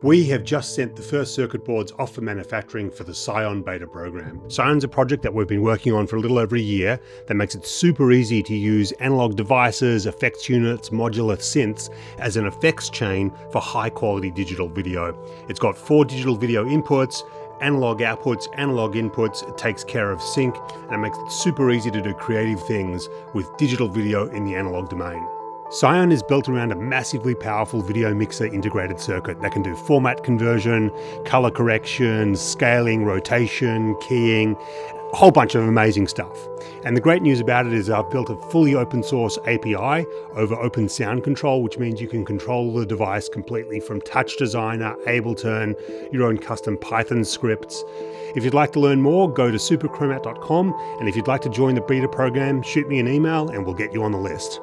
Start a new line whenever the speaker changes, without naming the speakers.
We have just sent the first circuit boards off for manufacturing for the SCION beta program. SCION's a project that we've been working on for a little over a year that makes it super easy to use analog devices, effects units, modular synths as an effects chain for high quality digital video. It's got 4 digital video inputs, analog outputs, analog inputs. It takes care of sync and it makes it super easy to do creative things with digital video in the analog domain. SCION is built around a massively powerful video mixer integrated circuit that can do format conversion, color correction, scaling, rotation, keying, a whole bunch of amazing stuff. And the great news about it is I've built a fully open source API over Open Sound Control, which means you can control the device completely from Touch Designer, Ableton, your own custom Python scripts. If you'd like to learn more, go to superchromat.com, and if you'd like to join the beta program, shoot me an email and we'll get you on the list.